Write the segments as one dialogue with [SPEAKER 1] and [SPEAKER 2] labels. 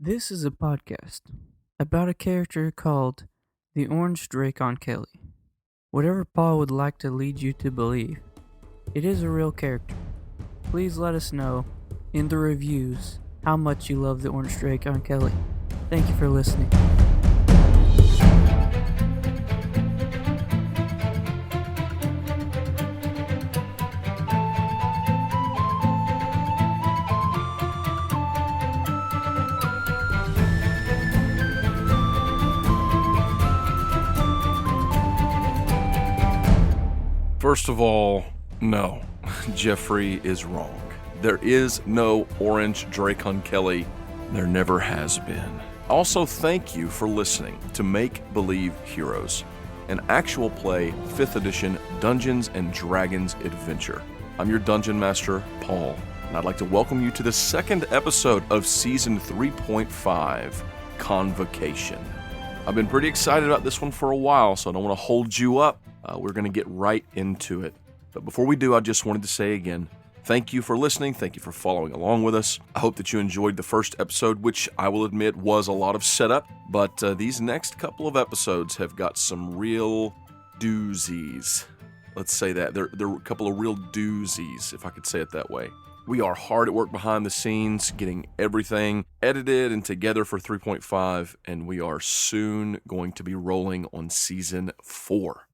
[SPEAKER 1] This is a podcast about a character called the Orange Drake on Kelly. Whatever Paul would like to lead you to believe, it is a real character. Please let us know in the reviews how much you love the Orange Drake on Kelly. Thank you for listening.
[SPEAKER 2] First of all, no, Jeffrey is wrong. There is no Orange Drake on Kelly. There never has been. Also, thank you for listening to Make Believe Heroes, an actual play 5th edition Dungeons & Dragons adventure. I'm your Dungeon Master, Paul, and I'd like to welcome you to the second episode of Season 3.5, Convocation. I've been pretty excited about this one for a while, so I don't want to hold you up. We're going to get right into it. But before we do, I just wanted to say again, thank you for listening. Thank you for following along with us. I hope that you enjoyed the first episode, which I will admit was a lot of setup. But these next couple of episodes have got some real doozies. Let's say that. They're a couple of real doozies, if I could say it that way. We are hard at work behind the scenes, getting everything edited and together for 3.5, and we are soon going to be rolling on Season 4.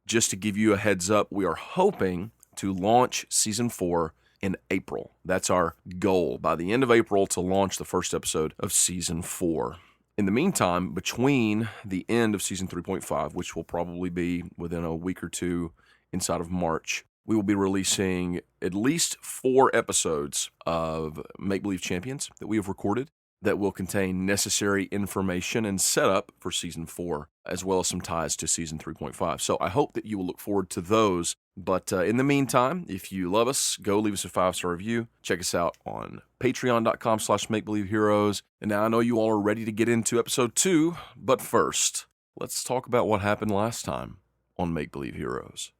[SPEAKER 2] Just to give you a heads up, we are hoping to launch Season 4 in April. That's our goal, by the end of April, to launch the first episode of Season 4. In the meantime, between the end of Season 3.5, which will probably be within a week or two inside of March, we will be releasing at least 4 episodes of Make Believe Champions that we have recorded that will contain necessary information and setup for Season 4, as well as some ties to Season 3.5. So I hope that you will look forward to those. But in the meantime, if you love us, go leave us a 5-star review. Check us out on patreon.com/makebelieveheroes. And now I know you all are ready to get into episode 2, but first, let's talk about what happened last time on Make Believe Heroes.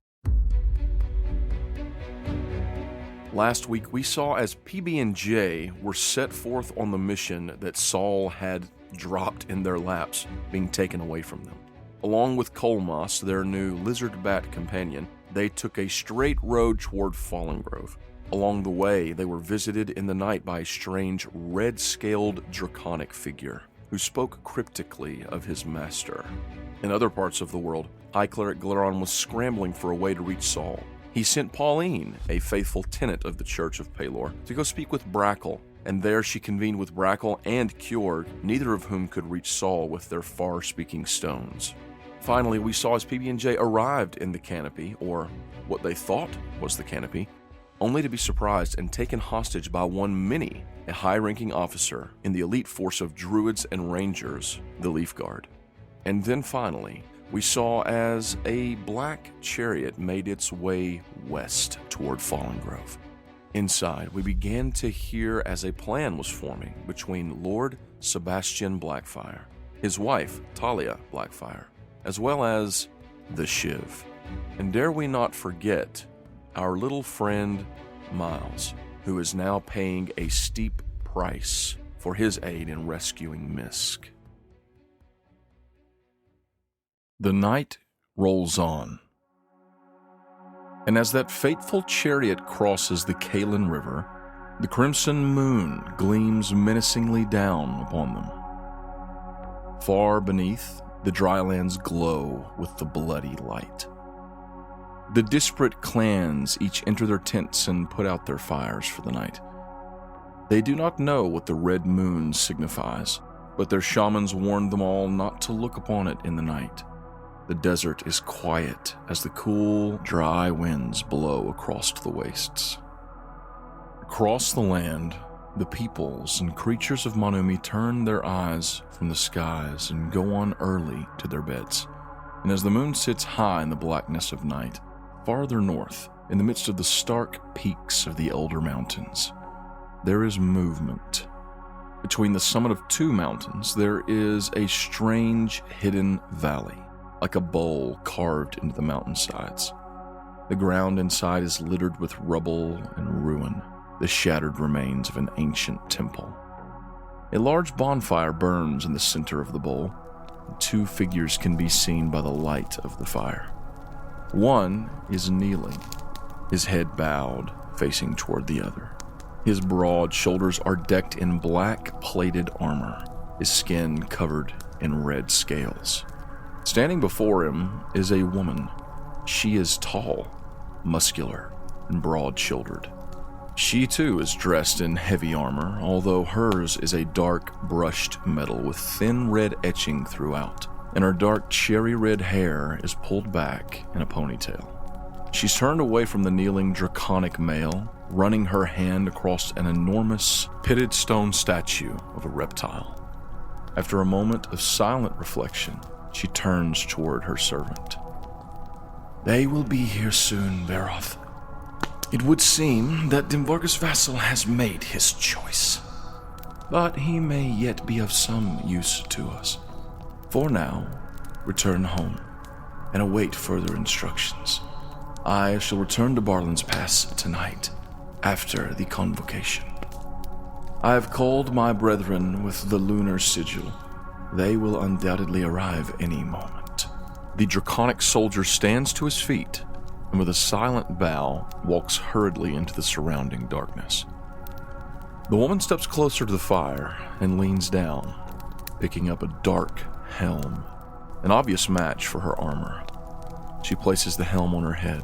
[SPEAKER 2] Last week, we saw as PB&J were set forth on the mission that Saul had dropped in their laps, being taken away from them. Along with Kolmas, their new lizard bat companion, they took a straight road toward Fallen Grove. Along the way, they were visited in the night by a strange red-scaled draconic figure who spoke cryptically of his master. In other parts of the world, High Cleric Glaron was scrambling for a way to reach Saul. He sent Pauline, a faithful tenet of the Church of Pelor, to go speak with Brackle, and there she convened with Brackle and Kjorg, neither of whom could reach Saul with their far-speaking stones. Finally, we saw as PB&J arrived in the Canopy, or what they thought was the Canopy, only to be surprised and taken hostage by one Minnie, a high-ranking officer in the elite force of Druids and Rangers, the Leaf Guard. And then finally, we saw as a black chariot made its way west toward Fallen Grove. Inside, we began to hear as a plan was forming between Lord Sebastian Blackfire, his wife, Talia Blackfire, as well as the Shiv. And dare we not forget our little friend, Miles, who is now paying a steep price for his aid in rescuing Misk. The night rolls on, and as that fateful chariot crosses the Kalen River, the crimson moon gleams menacingly down upon them. Far beneath, the drylands glow with the bloody light. The disparate clans each enter their tents and put out their fires for the night. They do not know what the red moon signifies, but their shamans warned them all not to look upon it in the night. The desert is quiet as the cool, dry winds blow across the wastes. Across the land, the peoples and creatures of Monumi turn their eyes from the skies and go on early to their beds. And as the moon sits high in the blackness of night, farther north, in the midst of the stark peaks of the Elder Mountains, there is movement. Between the summit of 2 mountains, there is a strange hidden valley, like a bowl carved into the mountainsides. The ground inside is littered with rubble and ruin, the shattered remains of an ancient temple. A large bonfire burns in the center of the bowl. Two figures can be seen by the light of the fire. One is kneeling, his head bowed, facing toward the other. His broad shoulders are decked in black plated armor, his skin covered in red scales. Standing before him is a woman. She is tall, muscular, and broad-shouldered. She too is dressed in heavy armor, although hers is a dark brushed metal with thin red etching throughout, and her dark cherry red hair is pulled back in a ponytail. She's turned away from the kneeling draconic male, running her hand across an enormous pitted stone statue of a reptile. After a moment of silent reflection, she turns toward her servant. "They will be here soon, Baroth. It would seem that Dimburgus vassal has made his choice, but he may yet be of some use to us. For now, return home and await further instructions. I shall return to Barlin's Pass tonight, after the Convocation. I have called my brethren with the lunar sigil. They will undoubtedly arrive any moment." The draconic soldier stands to his feet and with a silent bow walks hurriedly into the surrounding darkness. The woman steps closer to the fire and leans down, picking up a dark helm, an obvious match for her armor. She places the helm on her head.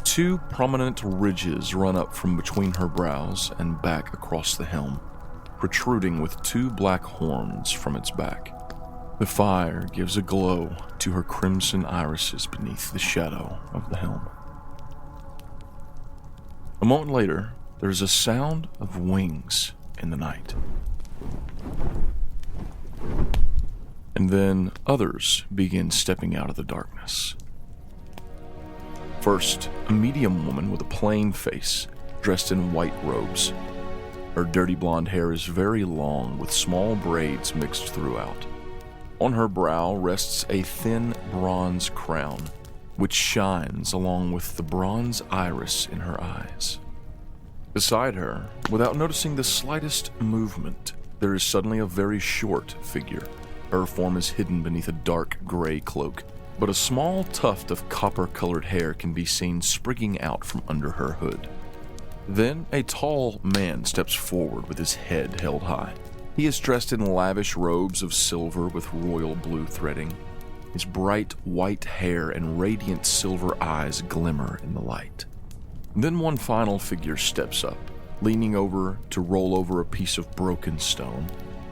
[SPEAKER 2] Two prominent ridges run up from between her brows and back across the helm, protruding with two black horns from its back. The fire gives a glow to her crimson irises beneath the shadow of the helm. A moment later, there is a sound of wings in the night. And then others begin stepping out of the darkness. First, a medium woman with a plain face, dressed in white robes. Her dirty blonde hair is very long, with small braids mixed throughout. On her brow rests a thin bronze crown, which shines along with the bronze iris in her eyes. Beside her, without noticing the slightest movement, there is suddenly a very short figure. Her form is hidden beneath a dark gray cloak, but a small tuft of copper-colored hair can be seen sprigging out from under her hood. Then a tall man steps forward with his head held high. He is dressed in lavish robes of silver with royal blue threading. His bright white hair and radiant silver eyes glimmer in the light. Then one final figure steps up, leaning over to roll over a piece of broken stone,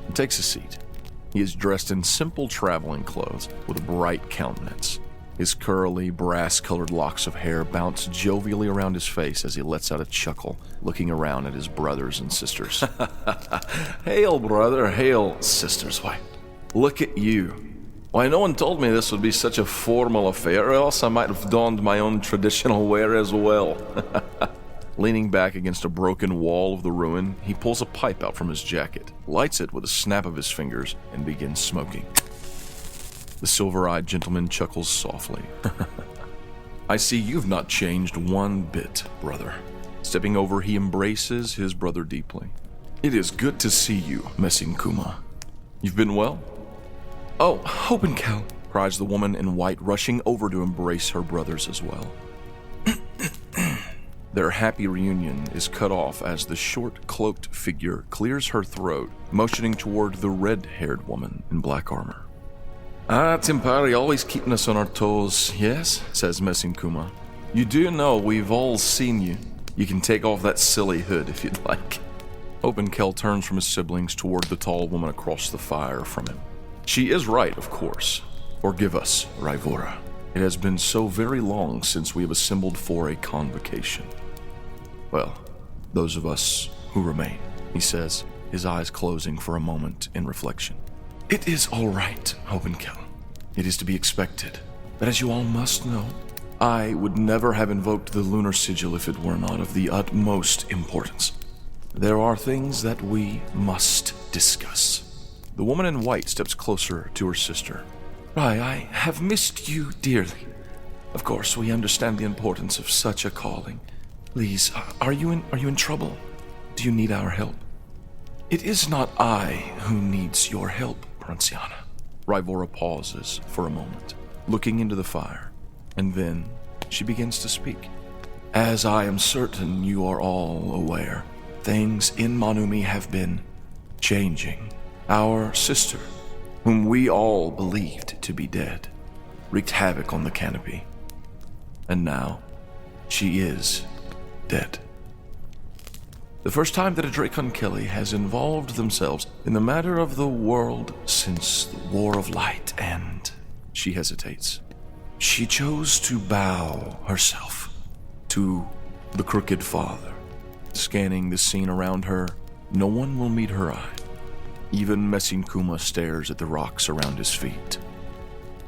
[SPEAKER 2] and takes a seat. He is dressed in simple traveling clothes with a bright countenance. His curly, brass-colored locks of hair bounce jovially around his face as he lets out a chuckle, looking around at his brothers and sisters. "Hail, brother, hail, sisters. Why, look at you. Why, no one told me this would be such a formal affair, or else I might have donned my own traditional wear as well." Leaning back against a broken wall of the ruin, he pulls a pipe out from his jacket, lights it with a snap of his fingers, and begins smoking. The silver-eyed gentleman chuckles softly. "I see you've not changed one bit, brother." Stepping over, he embraces his brother deeply. "It is good to see you, Messinkuma. You've been well?" "Oh, Hopenkel," cries the woman in white, rushing over to embrace her brothers as well. Their happy reunion is cut off as the short, cloaked figure clears her throat, motioning toward the red-haired woman in black armor. "Timpari, always keeping us on our toes, yes?" says Messinkuma. "You do know we've all seen you. You can take off that silly hood if you'd like." Openkel turns from his siblings toward the tall woman across the fire from him. "She is right, of course. Forgive us, Raivora. It has been so very long since we have assembled for a convocation. Well, those of us who remain," he says, his eyes closing for a moment in reflection. "It is all right, Hopenkel. It is to be expected. But as you all must know, I would never have invoked the lunar sigil if it were not of the utmost importance. There are things that we must discuss." The woman in white steps closer to her sister. "I have missed you dearly. Of course, we understand the importance of such a calling. Please, are you in trouble? Do you need our help?" It is not I who needs your help, Pronciana. Rivora pauses for a moment, looking into the fire, and then she begins to speak. As I am certain you are all aware, things in Manumi have been changing. Our sister, whom we all believed to be dead, wreaked havoc on the Canopy. And now, she is dead. The first time that a Dracon Kelly has involved themselves in the matter of the world since the War of Light, and she hesitates. She chose to bow herself to the Crooked Father. Scanning the scene around her, no one will meet her eye. Even Messin Kuma stares at the rocks around his feet.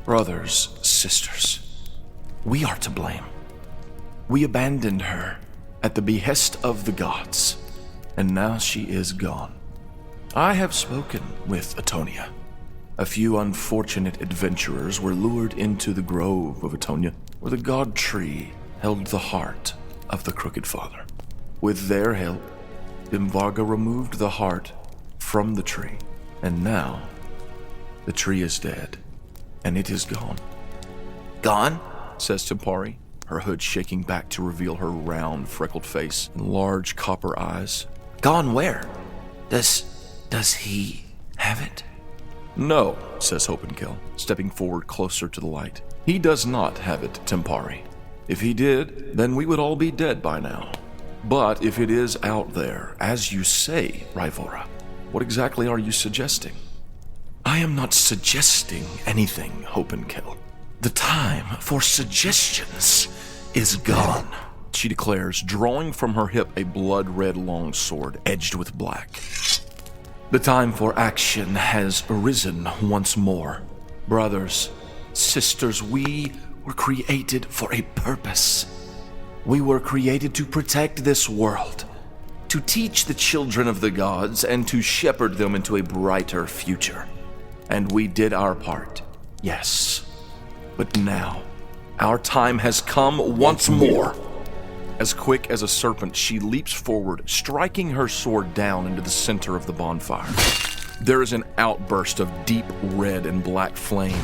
[SPEAKER 2] Brothers, sisters, we are to blame. We abandoned her at the behest of the gods, and now she is gone. I have spoken with Atonia. A few unfortunate adventurers were lured into the grove of Atonia, where the god tree held the heart of the Crooked Father. With their help, Dimvarga removed the heart from the tree, and now the tree is dead, and it is gone.
[SPEAKER 3] Gone?
[SPEAKER 2] Says Tempari, her hood shaking back to reveal her round, freckled face and large copper eyes.
[SPEAKER 3] Gone where? Does he have it?
[SPEAKER 2] No, says Hopenkill, stepping forward closer to the light. He does not have it, Tempari. If he did, then we would all be dead by now. But if it is out there, as you say, Rivora, what exactly are you suggesting?
[SPEAKER 3] I am not suggesting anything, Hopenkill. The time for suggestions is gone,
[SPEAKER 2] she declares, drawing from her hip a blood-red longsword edged with black.
[SPEAKER 3] The time for action has arisen once more. Brothers, sisters, we were created for a purpose. We were created to protect this world, to teach the children of the gods, and to shepherd them into a brighter future. And we did our part, yes. But now, our time has come once more.
[SPEAKER 2] As quick as a serpent, she leaps forward, striking her sword down into the center of the bonfire. There is an outburst of deep red and black flame.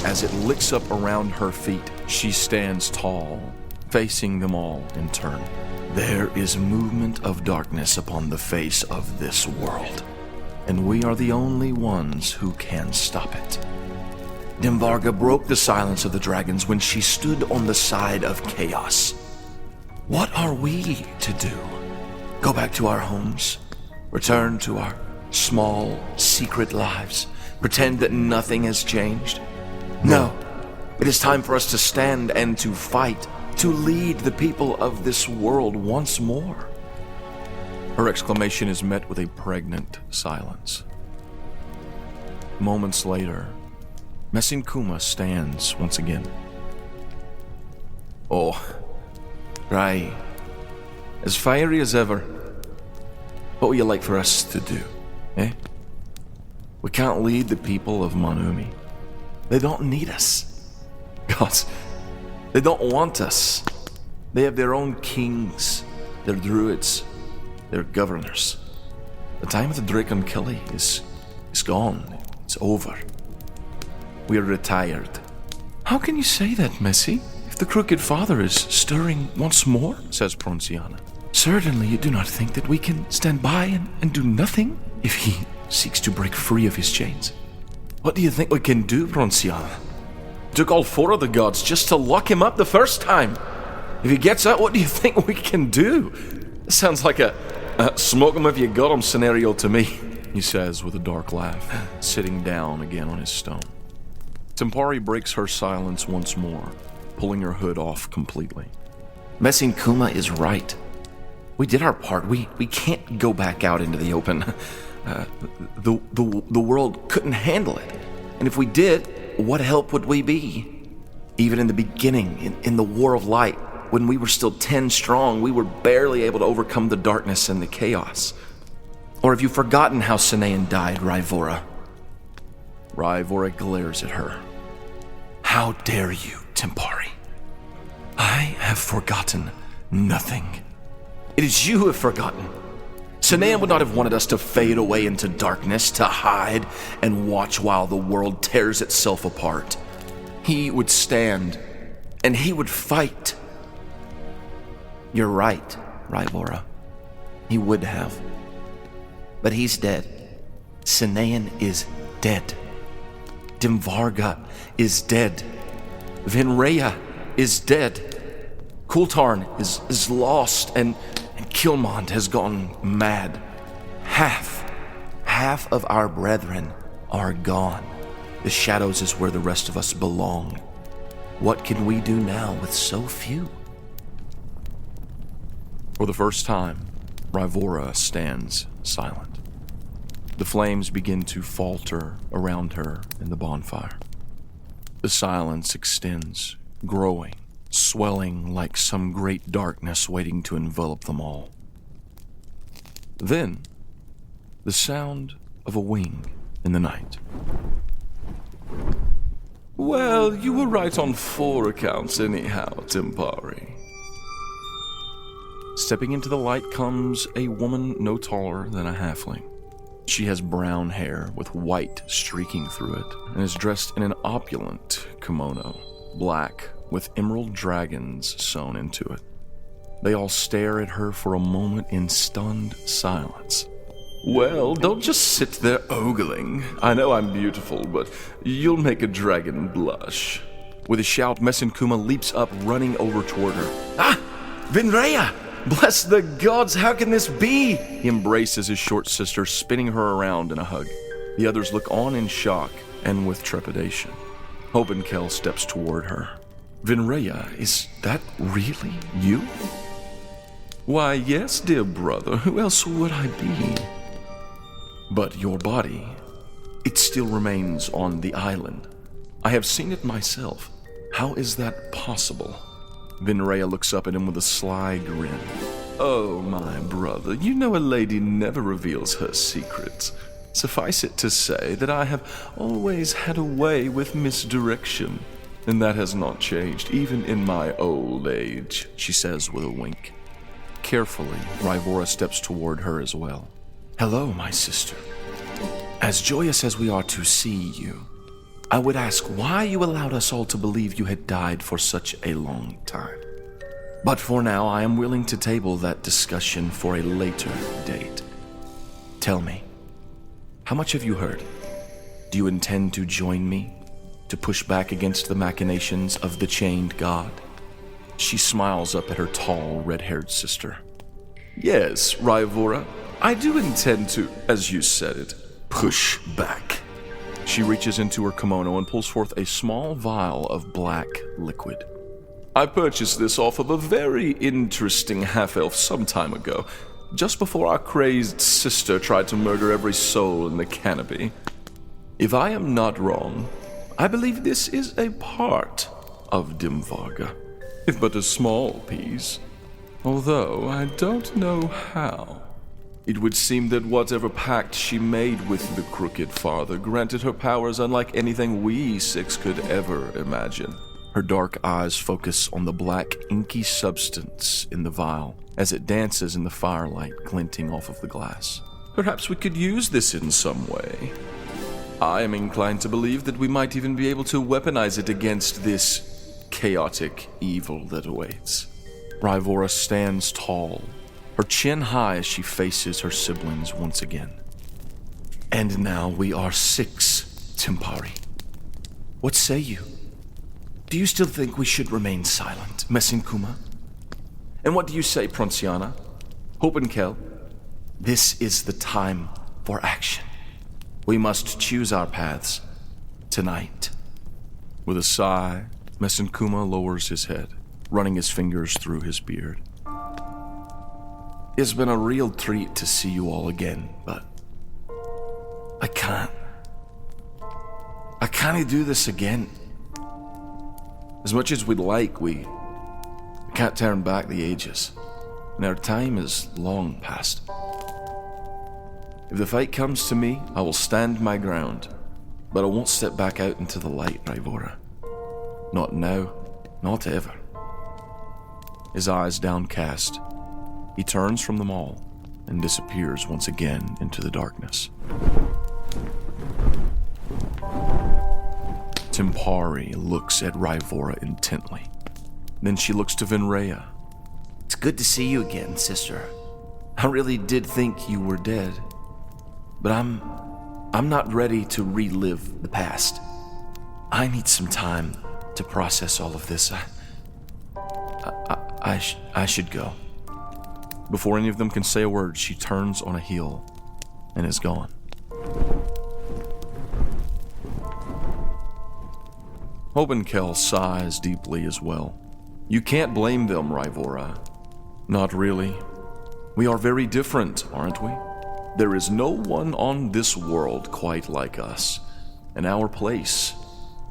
[SPEAKER 2] As it licks up around her feet, she stands tall, facing them all in turn.
[SPEAKER 3] There is movement of darkness upon the face of this world, and we are the only ones who can stop it. Dimvarga broke the silence of the dragons when she stood on the side of chaos. What are we to do? Go back to our homes? Return to our small, secret lives? Pretend that nothing has changed? No. It is time for us to stand and to fight, to lead the people of this world once more.
[SPEAKER 2] Her exclamation is met with a pregnant silence. Moments later, Messin Kuma stands once again.
[SPEAKER 3] Oh, Rai, as fiery as ever. What would you like for us to do, eh? We can't lead the people of Manumi. They don't need us. Gods, they don't want us. They have their own kings, their druids, their governors. The time of the Dracon Kelly is gone. It's over. We are retired.
[SPEAKER 2] How can you say that, Messi? If the Crooked Father is stirring once more, says Pronciana.
[SPEAKER 3] Certainly you do not think that we can stand by and do nothing if he seeks to break free of his chains. What do you think we can do, Pronciana? Took all 4 of the gods just to lock him up the first time. If he gets out, what do you think we can do? This sounds like a smoke him if you got him scenario to me,
[SPEAKER 2] he says with a dark laugh, sitting down again on his stone. Tempari breaks her silence once more, pulling her hood off completely.
[SPEAKER 3] Messin Kuma is right. We did our part. We can't go back out into the open. The world couldn't handle it. And if we did, what help would we be? Even in the beginning, in the War of Light, when we were still 10 strong, we were barely able to overcome the darkness and the chaos. Or have you forgotten how Sanayan died, Rivora?
[SPEAKER 2] Rivora glares at her.
[SPEAKER 3] How dare you, Tempari? I have forgotten nothing. It is you who have forgotten. Sinean would not have wanted us to fade away into darkness, to hide and watch while the world tears itself apart. He would stand, and he would fight. You're right, Rivora. He would have. But he's dead. Sinean is dead. Dimvarga is dead. Vinraya is dead. Kultarn is lost, and Kilmond has gone mad. Half of our brethren are gone. The shadows is where the rest of us belong. What can we do now with so few?
[SPEAKER 2] For the first time, Rivora stands silent. The flames begin to falter around her in the bonfire. The silence extends, growing, swelling like some great darkness waiting to envelop them all. Then, the sound of a wing in the night. Well, you were right on 4 accounts anyhow, Timpari. Stepping into the light comes a woman no taller than a halfling. She has brown hair with white streaking through it and is dressed in an opulent kimono, black with emerald dragons sewn into it. They all stare at her for a moment in stunned silence. Well, don't just sit there ogling. I know I'm beautiful, but you'll make a dragon blush. With a shout, Messenkuma leaps up, running over toward her.
[SPEAKER 3] Ah! Vinraya! Bless the gods, how can this be?
[SPEAKER 2] He embraces his short sister, spinning her around in a hug. The others look on in shock and with trepidation. Hopenkel steps toward her. Vinraya, is that really you? Why, yes, dear brother. Who else would I be? But your body, it still remains on the island. I have seen it myself. How is that possible? Vinraya looks up at him with a sly grin. Oh, my brother, you know a lady never reveals her secrets. Suffice it to say that I have always had a way with misdirection, and that has not changed, even in my old age, she says with a wink. Carefully, Rivora steps toward her as well.
[SPEAKER 3] Hello, my sister. As joyous as we are to see you, I would ask why you allowed us all to believe you had died for such a long time. But for now, I am willing to table that discussion for a later date. Tell me, how much have you heard? Do you intend to join me to push back against the machinations of the chained god? She smiles up at her tall, red-haired sister.
[SPEAKER 2] Yes, Rivora, I do intend to, as you said it,
[SPEAKER 3] push back.
[SPEAKER 2] She reaches into her kimono and pulls forth a small vial of black liquid. I purchased this off of a very interesting half-elf some time ago, just before our crazed sister tried to murder every soul in the Canopy. If I am not wrong, I believe this is a part of Dimvarga, if but a small piece, although I don't know how. It would seem that whatever pact she made with the Crooked Father granted her powers unlike anything we 6 could ever imagine. Her dark eyes focus on the black, inky substance in the vial as it dances in the firelight glinting off of the glass. Perhaps we could use this in some way. I am inclined to believe that we might even be able to weaponize it against this chaotic evil that awaits. Rivora stands tall, her chin high as she faces her siblings once again.
[SPEAKER 3] And now we are 6, Timpari. What say you? Do you still think we should remain silent, Messenkuma?
[SPEAKER 2] And what do you say, Pronciana? Hopenkel?
[SPEAKER 3] This is the time for action. We must choose our paths tonight.
[SPEAKER 2] With a sigh, Messenkuma lowers his head, running his fingers through his beard.
[SPEAKER 3] It's been a real treat to see you all again, but I can't do this again. As much as we'd like, we can't turn back the ages, and our time is long past. If the fight comes to me, I will stand my ground, but I won't step back out into the light, Rivora. Not now, not ever.
[SPEAKER 2] His eyes downcast, he turns from them all
[SPEAKER 3] and disappears once again into the darkness. Tempari looks at Ryvora intently. Then she looks to Venraya.
[SPEAKER 4] It's good to see you again, sister.
[SPEAKER 3] I really did think you were dead, but I'm not ready to relive the past. I need some time to process all of this. I should go.
[SPEAKER 2] Before any of them can say a word, she turns on a heel and is gone. Hobenkel sighs deeply as well. You can't blame them, Ryvora. Not really. We are very different, aren't we? There is no one on this world quite like us, and our place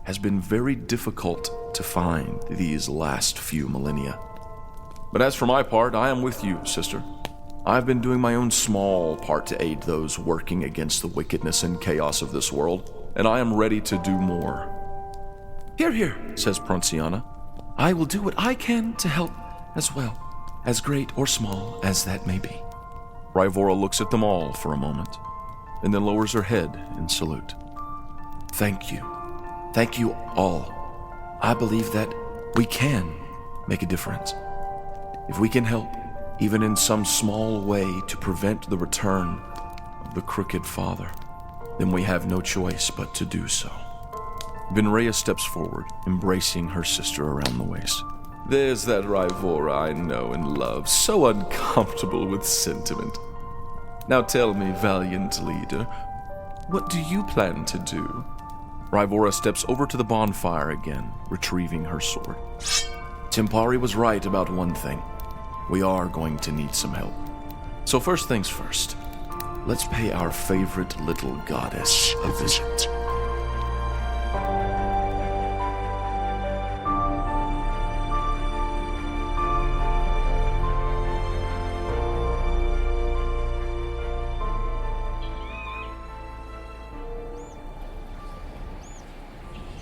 [SPEAKER 2] has been very difficult to find these last few millennia. But as for my part, I am with you, sister. I've been doing my own small part to aid those working against the wickedness and chaos of this world, and I am ready to do more.
[SPEAKER 3] Hear, hear, says Pronciana. I will do what I can to help as well, as great or small as that may be.
[SPEAKER 2] Ryvora looks at them all for a moment, and then lowers her head in salute.
[SPEAKER 3] Thank you. Thank you all. I believe that we can make a difference. If we can help, even in some small way, to prevent the return of the crooked father, then we have no choice but to do so.
[SPEAKER 2] Venraya steps forward, embracing her sister around the waist. There's that Ryvora I know and love, so uncomfortable with sentiment. Now tell me, valiant leader, what do you plan to do? Ryvora steps over to the bonfire again, retrieving her sword.
[SPEAKER 3] Tempari was right about one thing. We are going to need some help. So first things first, let's pay our favorite little goddess a visit.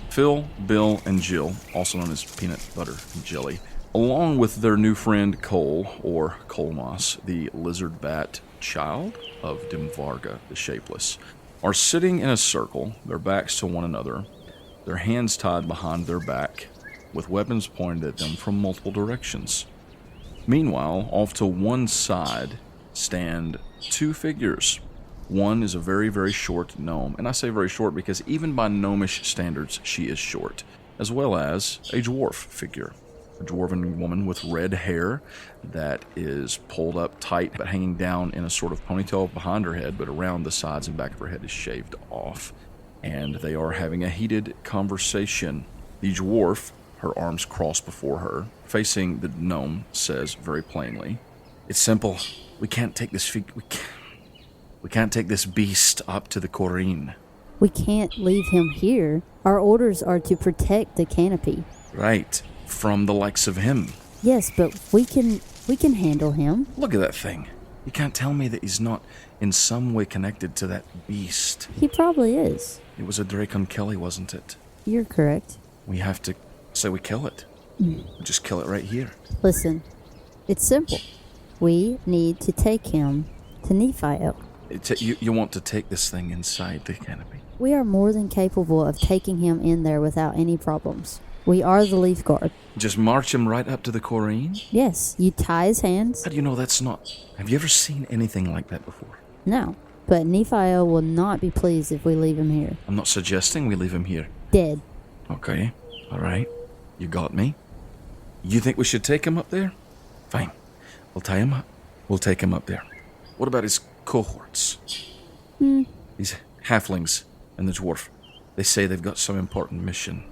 [SPEAKER 2] Phil, Bill, and Jill, also known as Peanut Butter and Jelly, along with their new friend Cole, or Kolmas, the lizard bat child of Dimvarga the Shapeless, are sitting in a circle, their backs to one another, their hands tied behind their back, with weapons pointed at them from multiple directions. Meanwhile, off to one side stand two figures. One is a very, very short gnome, and I say very short because even by gnomish standards, she is short, as well as a dwarf figure. A dwarven woman with red hair that is pulled up tight but hanging down in a sort of ponytail behind her head, but around the sides and back of her head is shaved off. And they are having a heated conversation. The dwarf, her arms crossed before her, facing the gnome, says very plainly, "It's simple. We can't take this We can't take this beast up to the Corrine."
[SPEAKER 5] We can't leave him here. Our orders are to protect the Canopy.
[SPEAKER 2] Right. From the likes of him.
[SPEAKER 5] Yes, but we can handle him.
[SPEAKER 2] Look at that thing. You can't tell me that he's not in some way connected to that beast.
[SPEAKER 5] He probably is.
[SPEAKER 2] It was a Dracon Kelly, wasn't it?
[SPEAKER 5] You're correct.
[SPEAKER 2] We have to say we kill it. Just kill it right here.
[SPEAKER 5] Listen, it's simple. We need to take him to Nephiel.
[SPEAKER 2] You want to take this thing inside the Canopy?
[SPEAKER 5] We are more than capable of taking him in there without any problems. We are the Leaf Guard.
[SPEAKER 2] Just march him right up to the Corrine?
[SPEAKER 5] Yes, you tie his hands.
[SPEAKER 2] How do you know that's not... Have you ever seen anything like that before?
[SPEAKER 5] No, but Nephiel will not be pleased if we leave him here.
[SPEAKER 2] I'm not suggesting we leave him here.
[SPEAKER 5] Dead.
[SPEAKER 2] Okay, all right. You got me. You think we should take him up there? Fine. We'll tie him up. We'll take him up there. What about his cohorts? These halflings and the dwarf. They say they've got some important mission,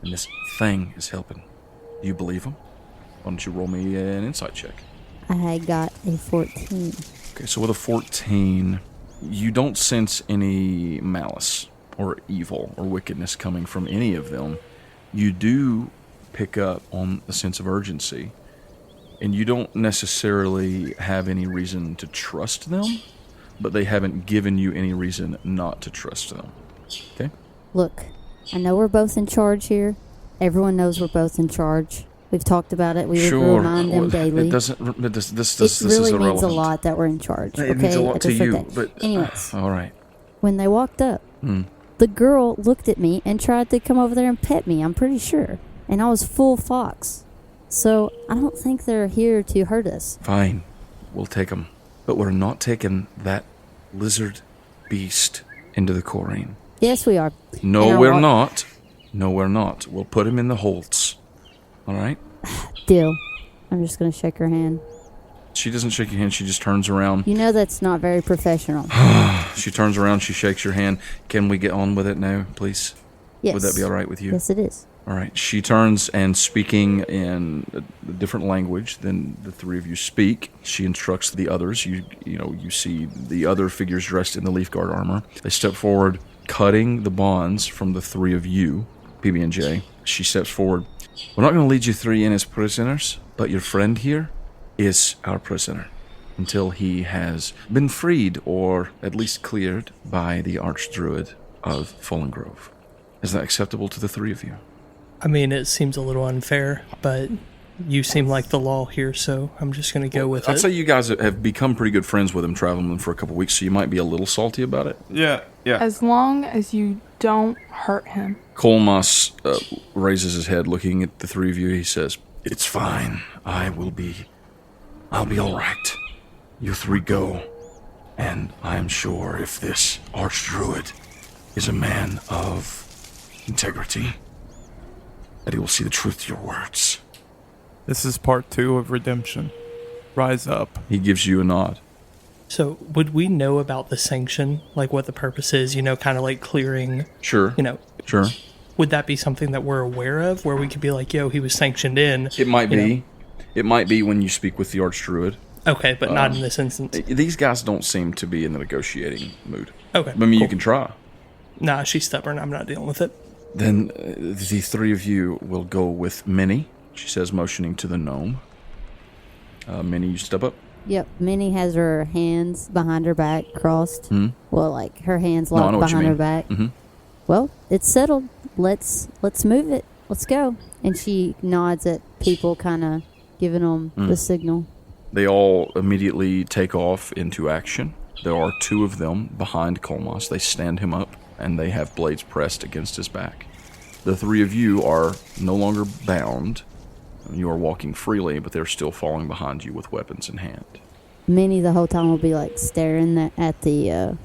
[SPEAKER 2] and this thing is helping. Do you believe them? Why don't you roll me an insight check?
[SPEAKER 5] I got a 14.
[SPEAKER 2] Okay, so with a 14, you don't sense any malice or evil or wickedness coming from any of them. You do pick up on a sense of urgency, and you don't necessarily have any reason to trust them, but they haven't given you any reason not to trust them. Okay?
[SPEAKER 5] Look, I know we're both in charge here. Everyone knows we're both in charge. We've talked about it. We
[SPEAKER 2] Sure.
[SPEAKER 5] remind them daily.
[SPEAKER 2] It doesn't. This
[SPEAKER 5] It
[SPEAKER 2] is
[SPEAKER 5] really
[SPEAKER 2] irrelevant.
[SPEAKER 5] means a lot that we're in charge.
[SPEAKER 2] It means a lot to you, but
[SPEAKER 5] anyways,
[SPEAKER 2] all right.
[SPEAKER 5] when they walked up, the girl looked at me and tried to come over there and pet me. I'm pretty sure, and I was full fox. So I don't think they're here to hurt us.
[SPEAKER 2] Fine, we'll take them, but we're not taking that lizard beast into the Corrine.
[SPEAKER 5] Yes, we are.
[SPEAKER 2] No, we're not. No, we're not. We'll put him in the holds. All right?
[SPEAKER 5] Deal. I'm just going to shake her hand.
[SPEAKER 2] She doesn't shake your hand. She just turns around.
[SPEAKER 5] You know that's not very professional.
[SPEAKER 2] She turns around. She shakes your hand. Can we get on with it now, please?
[SPEAKER 5] Yes.
[SPEAKER 2] Would that be all right with you?
[SPEAKER 5] Yes, it is.
[SPEAKER 2] All right. She turns and, speaking in a different language than the three of you speak, she instructs the others. You see the other figures dressed in the leaf guard armor. They step forward, cutting the bonds from the three of you, PB&J. She steps forward. We're not going to lead you three in as prisoners, but your friend here is our prisoner until he has been freed or at least cleared by the Archdruid of Fallen Grove. Is that acceptable to the three of you?
[SPEAKER 6] I mean, it seems a little unfair, but you seem like the law here, so I'm just going to go with it.
[SPEAKER 2] I'd say you guys have become pretty good friends with him, traveling with him for a couple weeks, so you might be a little salty about it.
[SPEAKER 7] Yeah.
[SPEAKER 8] As long as you don't hurt him.
[SPEAKER 2] Kolmas raises his head, looking at the three of you. He says, "It's fine. I'll be all right. You three go, and I am sure if this Archdruid is a man of integrity, that he will see the truth to your words."
[SPEAKER 7] This is part 2 of Redemption. Rise up.
[SPEAKER 2] He gives you a nod.
[SPEAKER 6] So, would we know about the sanction? Like what the purpose is, kind of like clearing,
[SPEAKER 2] Sure. Sure.
[SPEAKER 6] Would that be something that we're aware of, where we could be like, yo, he was sanctioned in?
[SPEAKER 2] It might be. It might be when you speak with the Archdruid.
[SPEAKER 6] Okay, but not in this instance.
[SPEAKER 2] These guys don't seem to be in the negotiating mood.
[SPEAKER 6] Okay.
[SPEAKER 2] I mean, you can try.
[SPEAKER 6] Nah, she's stubborn. I'm not dealing with it.
[SPEAKER 2] Then the three of you will go with Minnie, she says, motioning to the gnome. Minnie, you step up.
[SPEAKER 5] Yep. Minnie has her hands behind her back crossed. Well, like her hands
[SPEAKER 2] No, I
[SPEAKER 5] locked
[SPEAKER 2] know what you
[SPEAKER 5] behind her
[SPEAKER 2] mean.
[SPEAKER 5] back.
[SPEAKER 2] Mm-hmm.
[SPEAKER 5] Well, it's settled. Let's move it. Let's go. And she nods at people, kind of giving them the signal.
[SPEAKER 2] They all immediately take off into action. There are two of them behind Kolmas. They stand him up, and they have blades pressed against his back. The three of you are no longer bound. You are walking freely, but they're still falling behind you with weapons in hand.
[SPEAKER 5] Minnie the whole time will be like staring at the,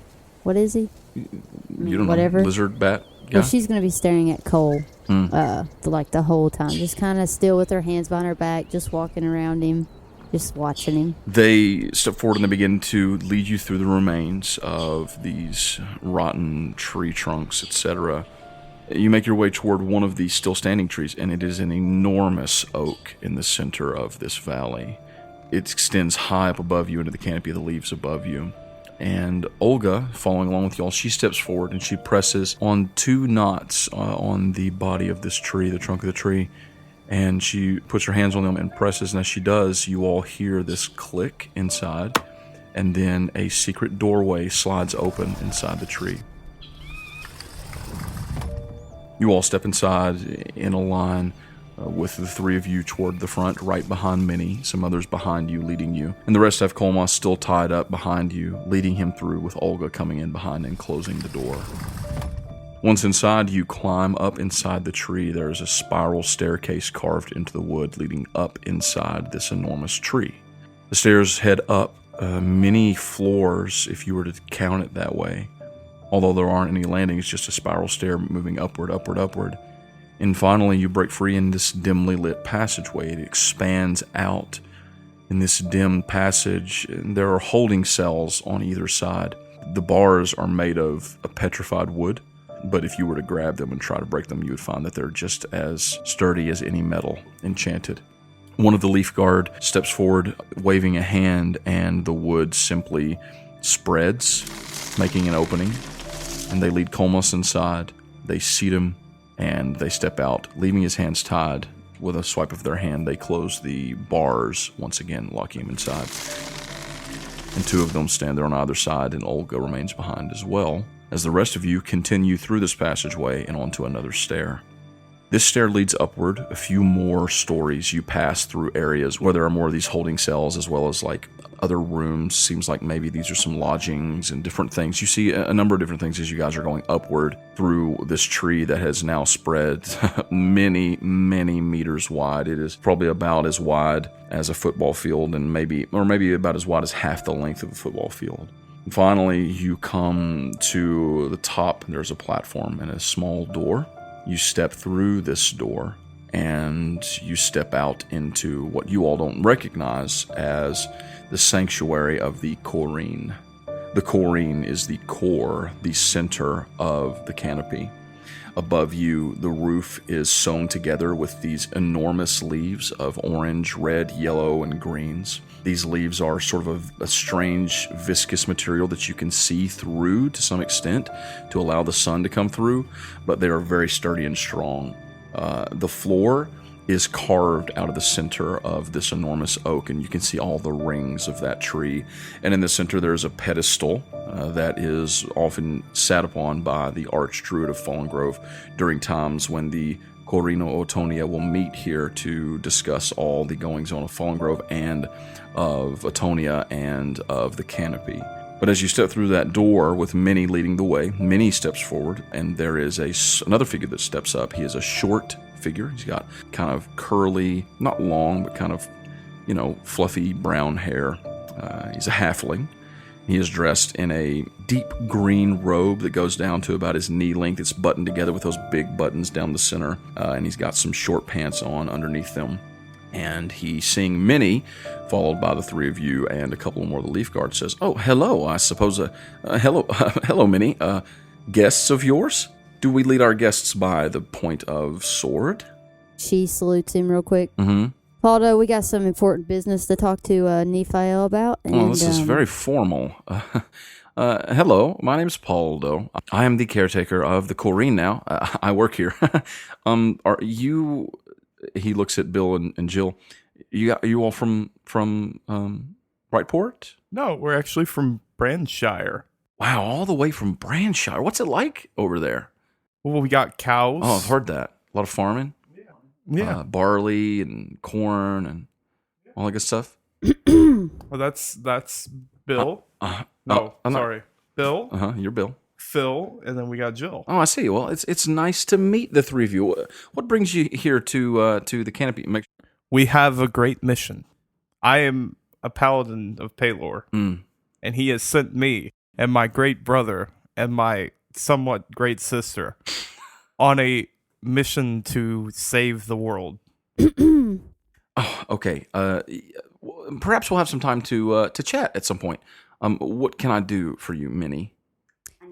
[SPEAKER 5] what is he?
[SPEAKER 2] You don't
[SPEAKER 5] Whatever.
[SPEAKER 2] know, lizard bat guy?
[SPEAKER 5] Well, she's going to be staring at Cole, like the whole time. Just kind of still with her hands behind her back, just walking around him, just watching him.
[SPEAKER 2] They step forward and they begin to lead you through the remains of these rotten tree trunks, etc. You make your way toward one of these still standing trees, and it is an enormous oak in the center of this valley. It extends high up above you into the canopy of the leaves above you. And Olga, following along with y'all, she steps forward and she presses on 2 knots on the body of this tree, the trunk of the tree. And she puts her hands on them and presses, and as she does, you all hear this click inside, and then a secret doorway slides open inside the tree. You all step inside in a line with the three of you toward the front, right behind Minnie, some others behind you, leading you. And the rest have Kolmas still tied up behind you, leading him through, with Olga coming in behind and closing the door. Once inside, you climb up inside the tree. There is a spiral staircase carved into the wood leading up inside this enormous tree. The stairs head up many floors, if you were to count it that way. Although there aren't any landings, just a spiral stair moving upward, upward, upward. And finally, you break free in this dimly lit passageway. It expands out in this dim passage. And there are holding cells on either side. The bars are made of a petrified wood, but if you were to grab them and try to break them, you would find that they're just as sturdy as any metal, enchanted. One of the leaf guard steps forward, waving a hand, and the wood simply spreads, making an opening. And they lead Kolmas inside. They seat him, and they step out, leaving his hands tied. With a swipe of their hand, they close the bars once again, locking him inside. And 2 of them stand there on either side, and Olga remains behind as well, as the rest of you continue through this passageway and onto another stair. This stair leads upward. A few more stories. You pass through areas where there are more of these holding cells, as well as like other rooms. Seems like maybe these are some lodgings and different things. You see a number of different things as you guys are going upward through this tree that has now spread many, many meters wide. It is probably about as wide as a football field, and maybe about as wide as half the length of a football field. And finally, you come to the top. There's a platform and a small door. You step through this door, and you step out into what you all don't recognize as the sanctuary of the Corrine. The Corrine is the core, the center of the canopy. Above you, the roof is sewn together with these enormous leaves of orange, red, yellow, and greens. These leaves are sort of a strange, viscous material that you can see through to some extent to allow the sun to come through, but they are very sturdy and strong. The floor is carved out of the center of this enormous oak, and you can see all the rings of that tree. And in the center, there's a pedestal that is often sat upon by the Archdruid of Fallen Grove during times when the Corrino Otonia will meet here to discuss all the goings-on of Fallen Grove and of Otonia and of the Canopy. But as you step through that door, with Minnie leading the way, Minnie steps forward, and there is another figure that steps up. He is a short figure. He's got kind of curly, not long, but kind of, fluffy brown hair. He's a halfling. He is dressed in a deep green robe that goes down to about his knee length. It's buttoned together with those big buttons down the center, and he's got some short pants on underneath them. And he's seeing Minnie, followed by the three of you and a couple more of the Leaf Guard, says, "Oh, hello, I suppose, hello, Minnie. Guests of yours? Do we lead our guests by the point of sword?"
[SPEAKER 5] She salutes him real quick.
[SPEAKER 2] Mm-hmm.
[SPEAKER 5] Paldo, we got some important business to talk to Nephiel about. And,
[SPEAKER 2] this is very formal. Hello, my name is Paldo. I am the caretaker of the Corrine now. I work here. Are you... He looks at Bill and Jill. You all from Brightport?
[SPEAKER 7] No, we're actually from Brandshire.
[SPEAKER 2] Wow, all the way from Brandshire. What's it like over there?
[SPEAKER 7] Well, we got cows.
[SPEAKER 2] Oh, I've heard that. A lot of farming.
[SPEAKER 7] Yeah.
[SPEAKER 2] Barley and corn and all that good stuff.
[SPEAKER 7] Well, that's Bill. Sorry. Bill.
[SPEAKER 2] You're Bill.
[SPEAKER 7] Phil, and then we got Jill.
[SPEAKER 2] Oh, I see. Well, it's nice to meet the three of you. What brings you here to the Canopy?
[SPEAKER 7] We have a great mission. I am a paladin of Palor, and he has sent me and my great brother and my somewhat great sister on a mission to save the world.
[SPEAKER 2] Oh, okay. Perhaps we'll have some time to chat at some point. What can I do for you, Minnie?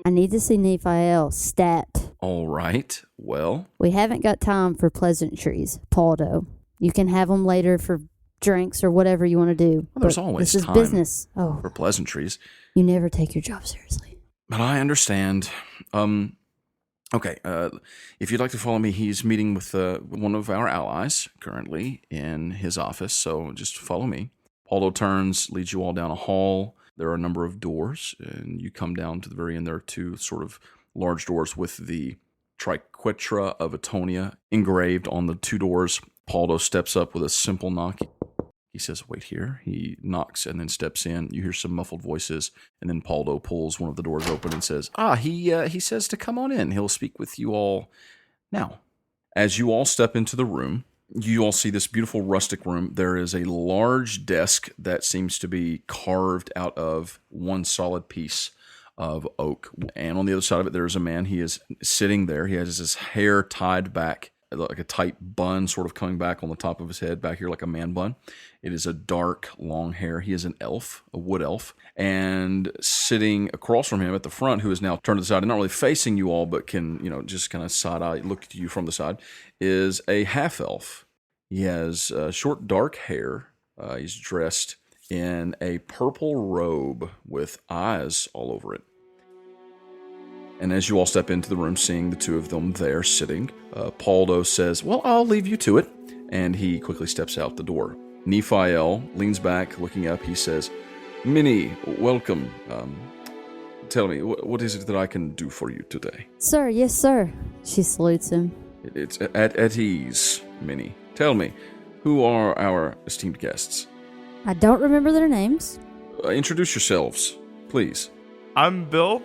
[SPEAKER 5] I need to see Nephiel stat.
[SPEAKER 2] All right. Well,
[SPEAKER 5] We haven't got time for pleasantries, Paldo. You can have them later for drinks or whatever you want to do.
[SPEAKER 2] well, there's
[SPEAKER 5] but
[SPEAKER 2] always
[SPEAKER 5] this is
[SPEAKER 2] time
[SPEAKER 5] business. Oh,
[SPEAKER 2] for pleasantries.
[SPEAKER 5] you never take your job seriously.
[SPEAKER 2] But I understand. Okay. If you'd like to follow me, he's meeting with one of our allies currently in his office. So just follow me. Paldo turns, leads you all down a hall. There are a number of doors, and you come down to the very end. There are two sort of large doors with the triquetra of Atonia engraved on the two doors. Paldo steps up with a simple knock. He says, "Wait here." He knocks and then steps in. You hear some muffled voices, and then Paldo pulls one of the doors open and says, he says to come on in. He'll speak with you all now. As you all step into the room, you all see this beautiful rustic room. There is a large desk that seems to be carved out of one solid piece of oak. And on the other side of it, there is a man. He is sitting there. He has his hair tied back, like a tight bun sort of coming back on the top of his head, back here like a man bun. It is a dark, long hair. He is an elf, a wood elf. And sitting across from him at the front, who is now turned to the side and not really facing you all, but can, just kind of side-eye look at you from the side, is a half-elf. He has short, dark hair. He's dressed in a purple robe with eyes all over it. And as you all step into the room, seeing the two of them there sitting, Paldo says, "Well, I'll leave you to it." And he quickly steps out the door. Nephiel leans back, looking up. He says, "Minnie, welcome. Tell me, what is it that I can do for you today?"
[SPEAKER 5] Sir, yes, sir. She salutes him.
[SPEAKER 2] It's at ease, Minnie. Tell me, who are our esteemed guests?
[SPEAKER 5] I don't remember their names.
[SPEAKER 2] Introduce yourselves, please.
[SPEAKER 7] I'm Bill.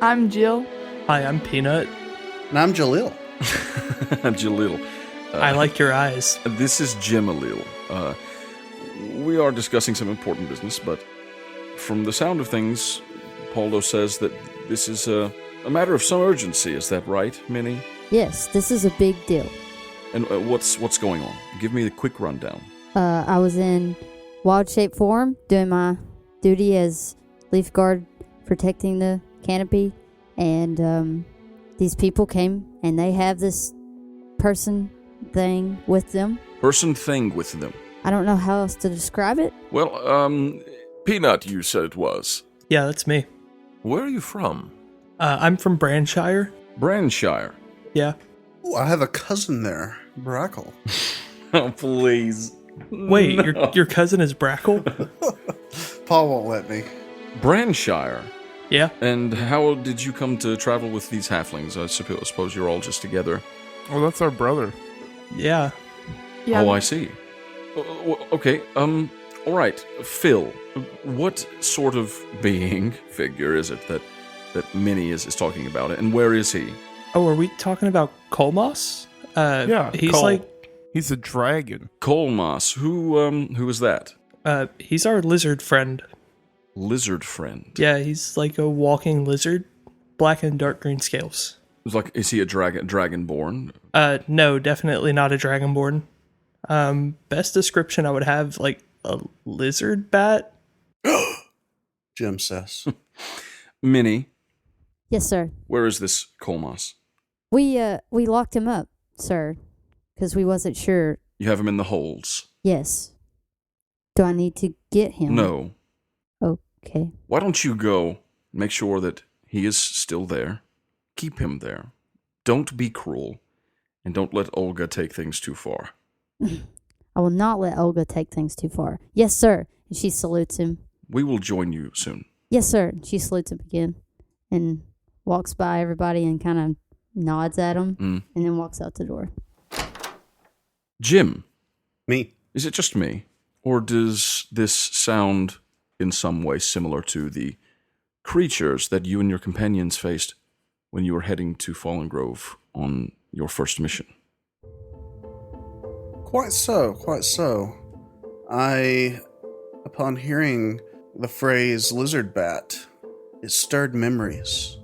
[SPEAKER 8] I'm Jill.
[SPEAKER 6] Hi, I'm Peanut.
[SPEAKER 9] And I'm Jalil.
[SPEAKER 2] Jalil.
[SPEAKER 6] I like your eyes.
[SPEAKER 2] This is Jim Alil. We are discussing some important business, but from the sound of things, Paldo says that this is a matter of some urgency. Is that right, Minnie?
[SPEAKER 5] Yes, this is a big deal.
[SPEAKER 2] And what's going on? Give me the quick rundown.
[SPEAKER 5] I was in Wild Shape Forum doing my duty as leaf guard protecting the canopy, and these people came and they have this person thing with them.
[SPEAKER 2] Person thing with them.
[SPEAKER 5] I don't know how else to describe it.
[SPEAKER 2] Well, Peanut, you said it was.
[SPEAKER 6] Yeah, that's me.
[SPEAKER 2] Where are you from?
[SPEAKER 6] I'm from Branshire.
[SPEAKER 2] Branshire.
[SPEAKER 6] Yeah.
[SPEAKER 9] Ooh, I have a cousin there, Brackle.
[SPEAKER 2] Oh, please.
[SPEAKER 6] Wait, your cousin is Brackle?
[SPEAKER 9] Paul won't let me.
[SPEAKER 2] Branshire.
[SPEAKER 6] Yeah.
[SPEAKER 2] And how did you come to travel with these halflings? I suppose you're all just together.
[SPEAKER 7] Well, that's our brother.
[SPEAKER 6] Yeah.
[SPEAKER 8] Yeah.
[SPEAKER 2] Oh, I see. Okay, all right. Phil, what sort of figure is it that Minnie is talking about, and where is he?
[SPEAKER 6] Oh, are we talking about Kolmas?
[SPEAKER 7] Yeah,
[SPEAKER 6] he's
[SPEAKER 7] Cole. He's a dragon.
[SPEAKER 2] Kolmas. Who is that?
[SPEAKER 6] He's our lizard friend.
[SPEAKER 2] Lizard friend.
[SPEAKER 6] Yeah, he's like a walking lizard, black and dark green scales.
[SPEAKER 2] Is he a dragonborn?
[SPEAKER 6] No, definitely not a dragonborn. Best description I would have, like a lizard bat.
[SPEAKER 9] Jim says.
[SPEAKER 2] Minnie,
[SPEAKER 5] Yes, sir.
[SPEAKER 2] where is this Kolmas?
[SPEAKER 5] We locked him up, sir, because we wasn't sure.
[SPEAKER 2] You have him in the holds.
[SPEAKER 5] Yes. Do I need to get him?
[SPEAKER 2] No.
[SPEAKER 5] Okay.
[SPEAKER 2] Why don't you go make sure that he is still there? Keep him there. Don't be cruel, and don't let Olga take things too far.
[SPEAKER 5] I will not let Olga take things too far. Yes, sir. And she salutes him.
[SPEAKER 2] We will join you soon.
[SPEAKER 5] Yes, sir. And she salutes him again and walks by everybody and kind of nods at him and then walks out the door.
[SPEAKER 2] Jim,
[SPEAKER 9] Me.
[SPEAKER 2] is it just me, or does this sound in some way similar to the creatures that you and your companions faced when you were heading to Fallen Grove on your first mission?
[SPEAKER 9] Quite so, quite so. Upon hearing the phrase lizard bat, it stirred memories.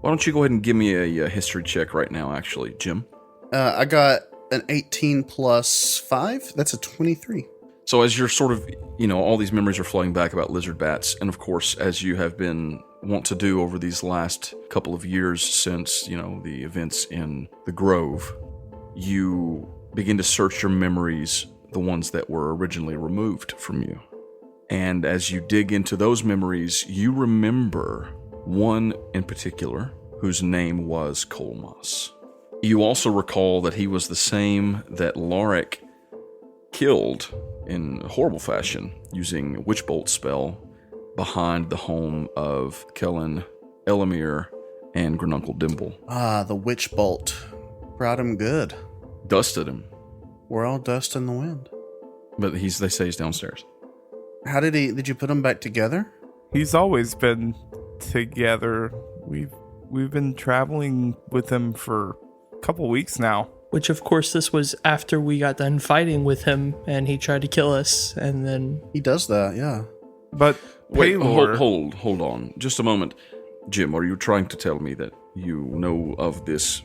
[SPEAKER 2] Why don't you go ahead and give me a history check right now, actually, Jim?
[SPEAKER 9] I got an 18 plus 5. That's a 23.
[SPEAKER 2] So as you're sort of, all these memories are flowing back about lizard bats, and of course, as you have been want to do over these last couple of years since, the events in the Grove, you begin to search your memories, the ones that were originally removed from you. And as you dig into those memories, you remember one in particular whose name was Kolmas. You also recall that he was the same that Lorik killed in horrible fashion using a witch bolt spell behind the home of Kellen, Elamir, and Grununcle Dimble.
[SPEAKER 9] Ah, the witch bolt. Brought him good.
[SPEAKER 2] Dusted him,
[SPEAKER 9] We're all dust in the wind.
[SPEAKER 2] but they say he's downstairs.
[SPEAKER 9] How did you put them back together?
[SPEAKER 7] He's always been together. We've been traveling with him for a couple weeks now.
[SPEAKER 6] Which, of course, this was after we got done fighting with him, and he tried to kill us, and then...
[SPEAKER 9] He does that, yeah.
[SPEAKER 7] But
[SPEAKER 2] Wait,
[SPEAKER 7] Paylor,
[SPEAKER 2] hold on. Just a moment. Jim, are you trying to tell me that you know of this?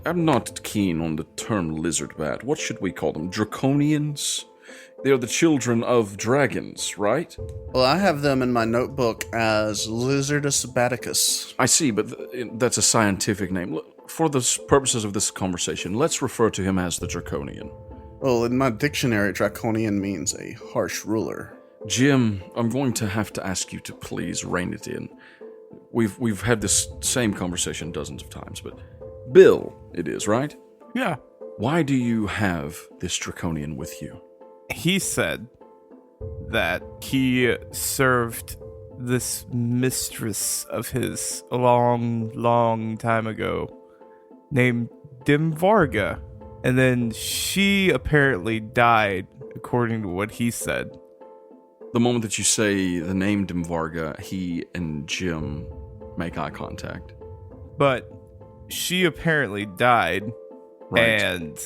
[SPEAKER 2] I'm not keen on the term lizard bat. What should we call them? Draconians? They are the children of dragons, right?
[SPEAKER 9] Well, I have them in my notebook as Lizardus baticus.
[SPEAKER 2] I see, but that's a scientific name. For the purposes of this conversation, let's refer to him as the Draconian.
[SPEAKER 9] Well, in my dictionary, draconian means a harsh ruler.
[SPEAKER 2] Jim, I'm going to have to ask you to please rein it in. We've had this same conversation dozens of times, but Bill, it is, right?
[SPEAKER 7] yeah,
[SPEAKER 2] Why do you have this Draconian with you?
[SPEAKER 7] he said that he served this mistress of his a long, long time ago named Dimvarga. And then she apparently died, according to what he said.
[SPEAKER 2] The moment that you say the name Dimvarga, he and Jim make eye contact.
[SPEAKER 7] But she apparently died,
[SPEAKER 2] Right.
[SPEAKER 7] and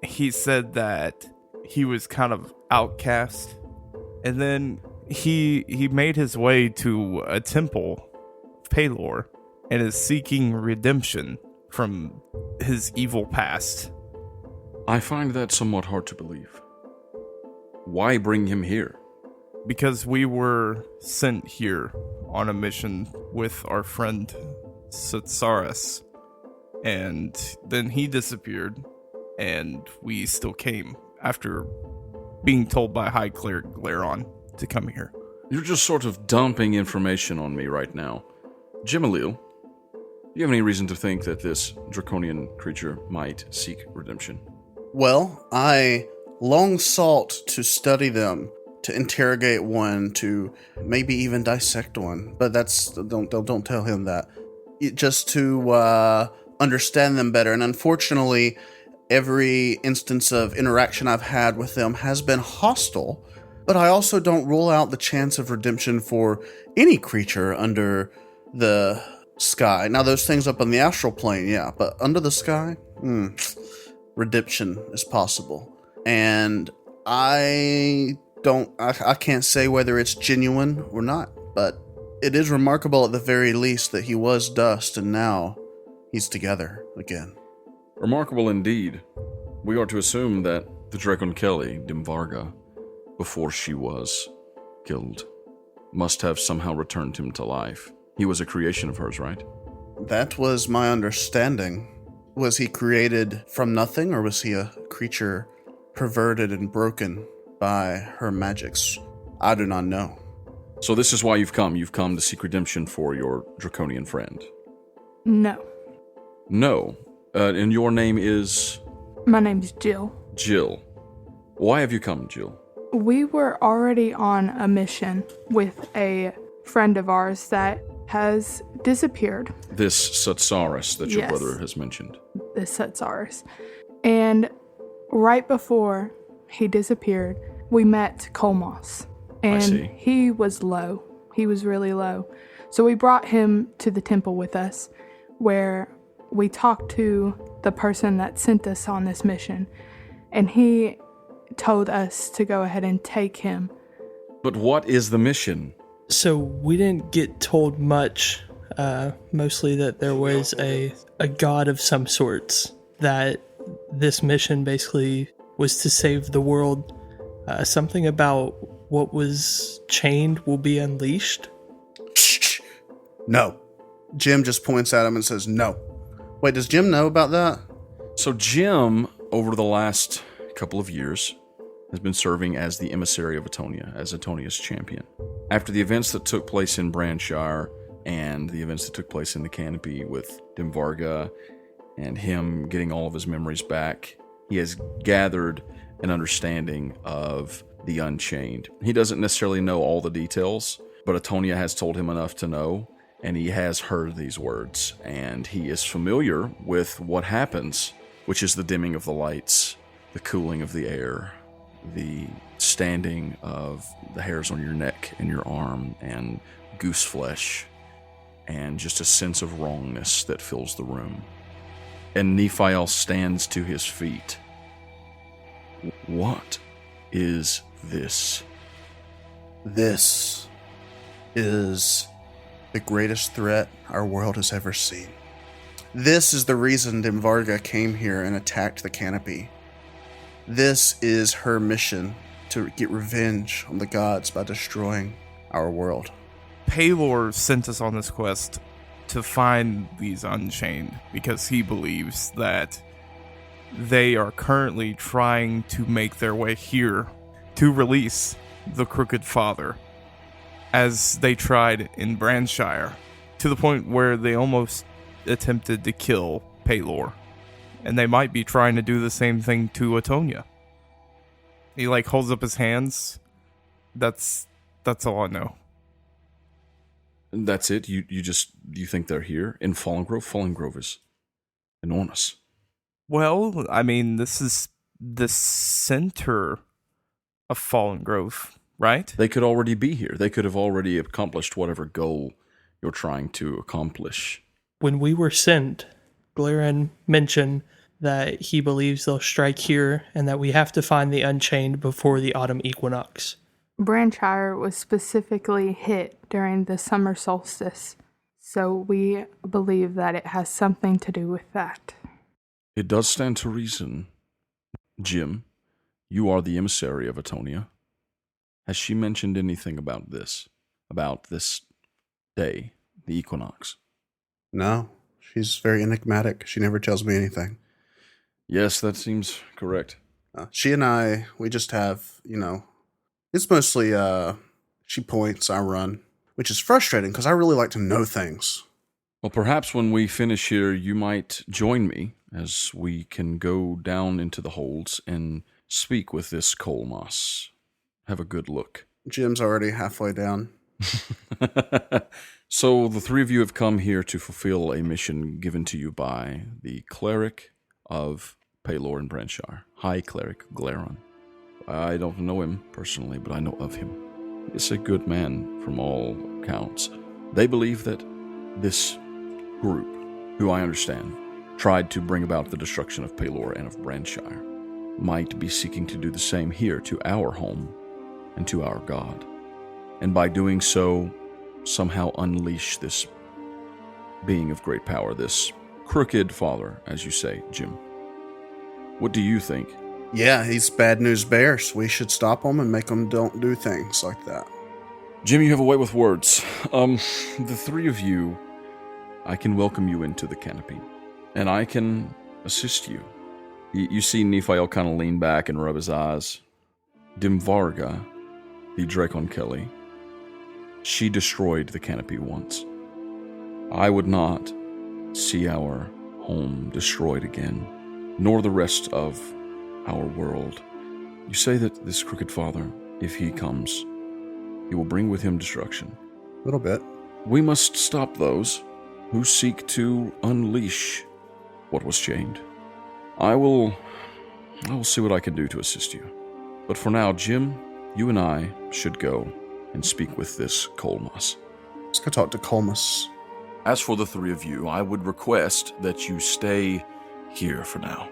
[SPEAKER 7] he said that he was kind of outcast. And then he made his way to a temple, Pelor, and is seeking redemption from his evil past.
[SPEAKER 2] I find that somewhat hard to believe. Why bring him here?
[SPEAKER 7] Because we were sent here on a mission with our friend Satsaris, and then he disappeared, and we still came after being told by High Cleric Glaron to come here.
[SPEAKER 2] You're just sort of dumping information on me right now. Jimalil, do you have any reason to think that this draconian creature might seek redemption?
[SPEAKER 9] Well, I long sought to study them, to interrogate one, to maybe even dissect one. But don't tell him that. Just to understand them better. And unfortunately, every instance of interaction I've had with them has been hostile. But I also don't rule out the chance of redemption for any creature under the sky. Now, those things up on the astral plane, yeah, but under the sky, redemption is possible. And I can't say whether it's genuine or not, but it is remarkable at the very least that he was dust and now he's together again.
[SPEAKER 2] Remarkable indeed. We are to assume that the Dracon Kelly, Dimvarga, before she was killed, must have somehow returned him to life. He was a creation of hers, right?
[SPEAKER 9] That was my understanding. Was he created from nothing, or was he a creature perverted and broken by her magics? I do not know.
[SPEAKER 2] So this is why you've come. You've come to seek redemption for your draconian friend.
[SPEAKER 8] No.
[SPEAKER 2] No. And your name is?
[SPEAKER 8] My name's Jill.
[SPEAKER 2] Jill. Why have you come, Jill?
[SPEAKER 8] We were already on a mission with a friend of ours that has disappeared.
[SPEAKER 2] This Satsaris that your
[SPEAKER 8] Yes.
[SPEAKER 2] brother has mentioned.
[SPEAKER 8] The Satsaris. And right before he disappeared, we met Kolmas. And
[SPEAKER 2] see.
[SPEAKER 8] he was low. He was really low. So we brought him to the temple with us, where we talked to the person that sent us on this mission. And he told us to go ahead and take him.
[SPEAKER 2] But what is the mission?
[SPEAKER 6] So we didn't get told much, mostly that there was a god of some sorts, that this mission basically was to save the world. Something about what was chained will be unleashed.
[SPEAKER 9] Shh. No. Jim just points at him and says no. Wait, does Jim know about that?
[SPEAKER 2] So Jim, over the last couple of years, has been serving as the emissary of Atonia, as Atonia's champion. After the events that took place in Branshire and the events that took place in the Canopy with Dimvarga and him getting all of his memories back, he has gathered an understanding of the Unchained. He doesn't necessarily know all the details, but Atonia has told him enough to know, and he has heard these words, and he is familiar with what happens, which is the dimming of the lights, the cooling of the air, the standing of the hairs on your neck and your arm, and goose flesh, and just a sense of wrongness that fills the room. And Nephiel stands to his feet. What is this?
[SPEAKER 9] This is the greatest threat our world has ever seen. This is the reason Dimvarga came here and attacked the Canopy. This is her mission, to get revenge on the gods by destroying our world.
[SPEAKER 7] Pelor sent us on this quest to find these Unchained because he believes that they are currently trying to make their way here to release the Crooked Father, as they tried in Branshire, to the point where they almost attempted to kill Pelor. And they might be trying to do the same thing to Atonia. He holds up his hands. That's all I know.
[SPEAKER 2] That's it? You think they're here in Fallen Grove? Fallen Grove is enormous.
[SPEAKER 7] Well, I mean, this is the center of Fallen Grove, right?
[SPEAKER 2] They could already be here. They could have already accomplished whatever goal you're trying to accomplish.
[SPEAKER 6] When we were sent, Glaren mentioned that he believes they'll strike here and that we have to find the Unchained before the autumn equinox.
[SPEAKER 8] Branshire was specifically hit during the summer solstice, so we believe that it has something to do with that.
[SPEAKER 2] It does stand to reason. Jim, you are the emissary of Atonia. Has she mentioned anything about this day, the equinox?
[SPEAKER 9] No, she's very enigmatic. She never tells me anything.
[SPEAKER 2] Yes, that seems correct.
[SPEAKER 9] She and I, we just have, it's mostly, she points, I run, which is frustrating because I really like to know things.
[SPEAKER 2] Well, perhaps when we finish here, you might join me as we can go down into the holds and speak with this Kolmas. Have a good look.
[SPEAKER 9] Jim's already halfway down.
[SPEAKER 2] So the three of you have come here to fulfill a mission given to you by the cleric of Pelor and Branshire, High Cleric Glaron. I don't know him personally, but I know of him. He's a good man from all accounts. They believe that this group, who I understand, tried to bring about the destruction of Pelor and of Branshire, might be seeking to do the same here to our home and to our god. And by doing so, somehow unleash this being of great power, this crooked father, as you say, Jim. What do you think?
[SPEAKER 9] Yeah, he's bad news bears. We should stop him and make him don't do things like that.
[SPEAKER 2] Jim, you have a way with words. The three of you, I can welcome you into the Canopy, and I can assist you. You see Nephiel kind of lean back and rub his eyes. Dimvarga, the Dracon Kelly, she destroyed the Canopy once. I would not see our home destroyed again, nor the rest of our world. You say that this crooked father, if he comes, he will bring with him destruction.
[SPEAKER 9] A little bit.
[SPEAKER 2] We must stop those who seek to unleash what was chained. I will see what I can do to assist you. But for now, Jim, you and I should go and speak with this Kolmas.
[SPEAKER 9] Let's go talk to Kolmas.
[SPEAKER 2] As for the three of you, I would request that you stay here for now.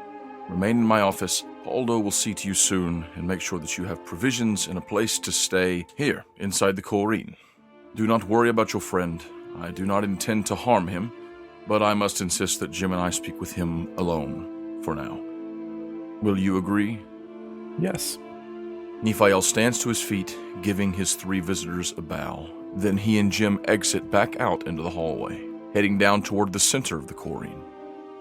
[SPEAKER 2] Remain in my office. Aldo will see to you soon and make sure that you have provisions and a place to stay here inside the Corrine. Do not worry about your friend. I do not intend to harm him, but I must insist that Jim and I speak with him alone for now. Will you agree?
[SPEAKER 7] Yes.
[SPEAKER 2] Nephiel stands to his feet, giving his three visitors a bow. Then he and Jim exit back out into the hallway, heading down toward the center of the Corrine.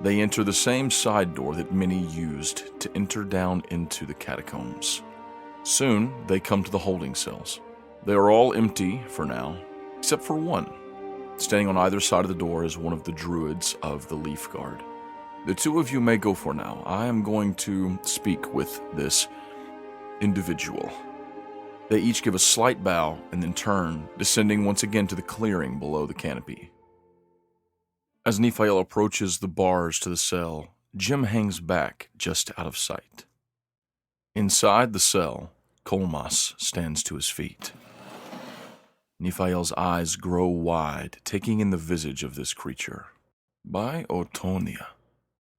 [SPEAKER 2] They enter the same side door that many used to enter down into the catacombs. Soon, they come to the holding cells. They are all empty for now, except for one. Standing on either side of the door is one of the druids of the Leaf Guard. The two of you may go for now. I am going to speak with this individual. They each give a slight bow and then turn, descending once again to the clearing below the canopy. As Nephiel approaches the bars to the cell, Jim hangs back just out of sight. Inside the cell, Kolmas stands to his feet. Nephiel's eyes grow wide, taking in the visage of this creature. By Otonia,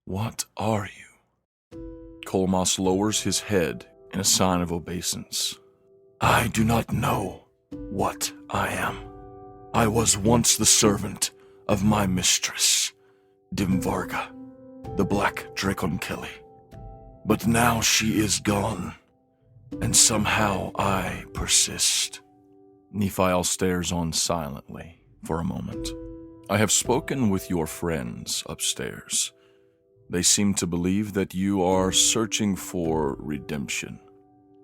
[SPEAKER 2] what are you? Kolmas lowers his head in a sign of obeisance. I do not know what I am. I was once the servant of my mistress, Dimvarga, the Black Dracon Kelly. But now she is gone, and somehow I persist. Nephiel stares on silently for a moment. I have spoken with your friends upstairs. They seem to believe that you are searching for redemption.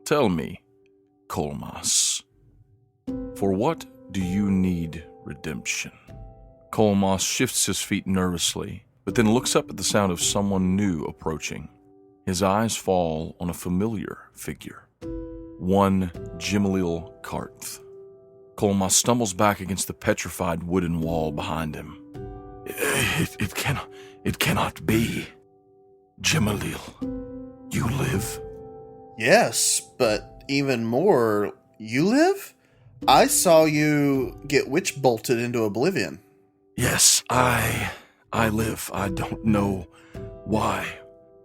[SPEAKER 2] Tell me, Kolmas, for what do you need redemption? Kolmas shifts his feet nervously, but then looks up at the sound of someone new approaching. His eyes fall on a familiar figure, one Jimlil Karth. Kolmas stumbles back against the petrified wooden wall behind him. It cannot be.
[SPEAKER 3] Jimalil, you live?
[SPEAKER 9] Yes, but even more, you live? I saw you get witch bolted into oblivion.
[SPEAKER 3] Yes, I live. I don't know why.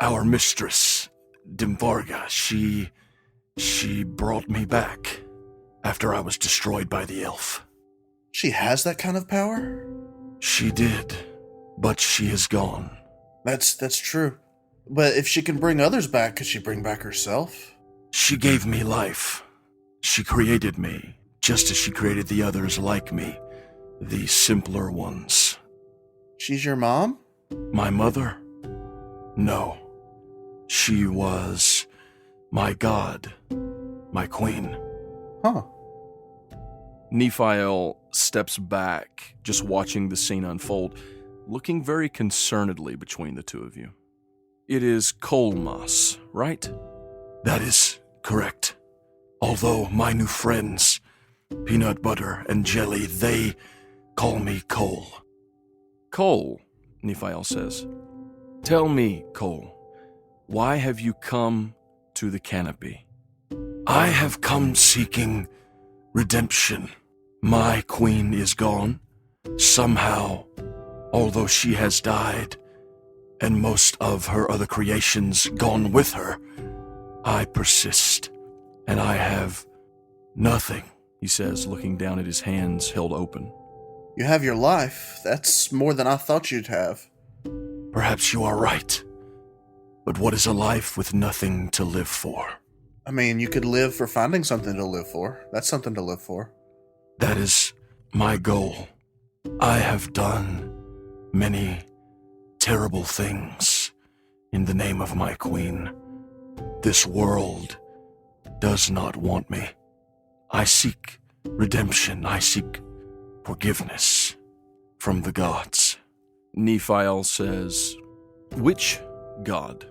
[SPEAKER 3] Our mistress, Dimvarga, she brought me back after I was destroyed by the elf.
[SPEAKER 9] She has that kind of power?
[SPEAKER 3] She did, but she is gone.
[SPEAKER 9] That's true. But if she can bring others back, could she bring back herself?
[SPEAKER 3] She gave me life. She created me, just as she created the others like me, the simpler ones.
[SPEAKER 9] She's your mom?
[SPEAKER 3] My mother? No. She was my god, my queen.
[SPEAKER 9] Huh.
[SPEAKER 2] Nephiel steps back, just watching the scene unfold, looking very concernedly between the two of you. It is Kolmas, right?
[SPEAKER 3] That is correct. Although my new friends, Peanut Butter and Jelly, they call me Cole.
[SPEAKER 2] Cole, Nephiel says. Tell me, Cole, why have you come to the Canopy?
[SPEAKER 3] I have come seeking redemption. My queen is gone. Somehow, although she has died, and most of her other creations gone with her, I persist, and I have nothing,
[SPEAKER 2] he says, looking down at his hands held open.
[SPEAKER 9] You have your life. That's more than I thought you'd have.
[SPEAKER 3] Perhaps you are right. But what is a life with nothing to live for?
[SPEAKER 9] I mean, you could live for finding something to live for. That's something to live for.
[SPEAKER 3] That is my goal. I have done many terrible things in the name of my queen. This world does not want me. I seek redemption. I seek forgiveness from the gods.
[SPEAKER 2] Nephiel says, which god?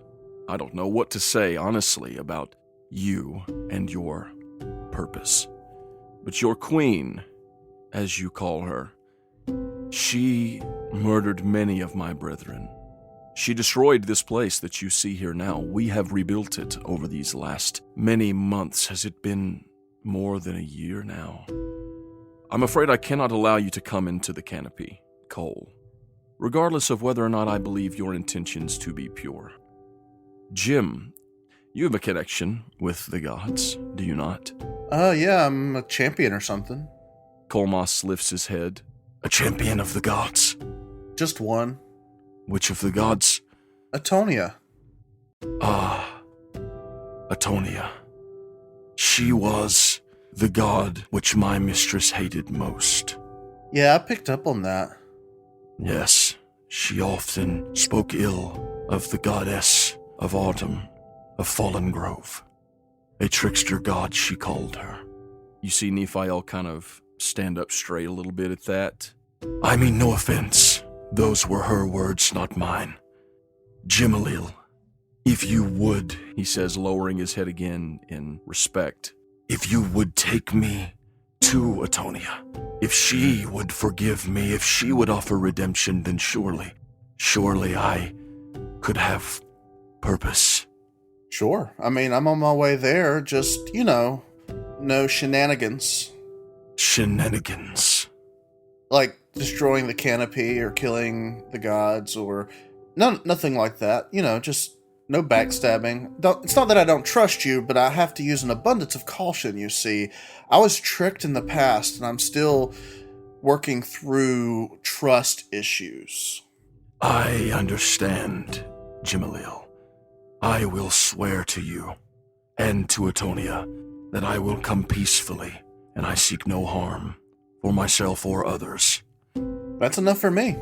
[SPEAKER 2] I don't know what to say, honestly, about you and your purpose. But your queen, as you call her, she murdered many of my brethren. She destroyed this place that you see here now. We have rebuilt it over these last many months. Has it been more than a year now? I'm afraid I cannot allow you to come into the Canopy, Cole, regardless of whether or not I believe your intentions to be pure. Jim, you have a connection with the gods, do you not?
[SPEAKER 9] Yeah, I'm a champion or something.
[SPEAKER 2] Kolmas lifts his head.
[SPEAKER 3] A champion of the gods?
[SPEAKER 9] Just one.
[SPEAKER 3] Which of the gods?
[SPEAKER 9] Atonia.
[SPEAKER 3] Ah, Atonia. She was the god which my mistress hated most.
[SPEAKER 9] Yeah, I picked up on that.
[SPEAKER 3] Yes, she often spoke ill of the goddess of autumn, of Fallen Grove. A trickster god, she called her.
[SPEAKER 2] You see Nephiel kind of stand up straight a little bit at that.
[SPEAKER 3] I mean no offense. Those were her words, not mine. Jimalil, if you would,
[SPEAKER 2] he says, lowering his head again in respect.
[SPEAKER 3] If you would take me to Atonia, if she would forgive me, if she would offer redemption, then surely I could have purpose.
[SPEAKER 9] Sure. I mean, I'm on my way there. Just, no shenanigans.
[SPEAKER 3] Shenanigans?
[SPEAKER 9] Like destroying the canopy or killing the gods or nothing like that. Just no backstabbing. It's not that I don't trust you, but I have to use an abundance of caution, you see. I was tricked in the past, and I'm still working through trust issues.
[SPEAKER 3] I understand, Jimalil. I will swear to you and to Atonia that I will come peacefully, and I seek no harm for myself or others.
[SPEAKER 9] That's enough for me.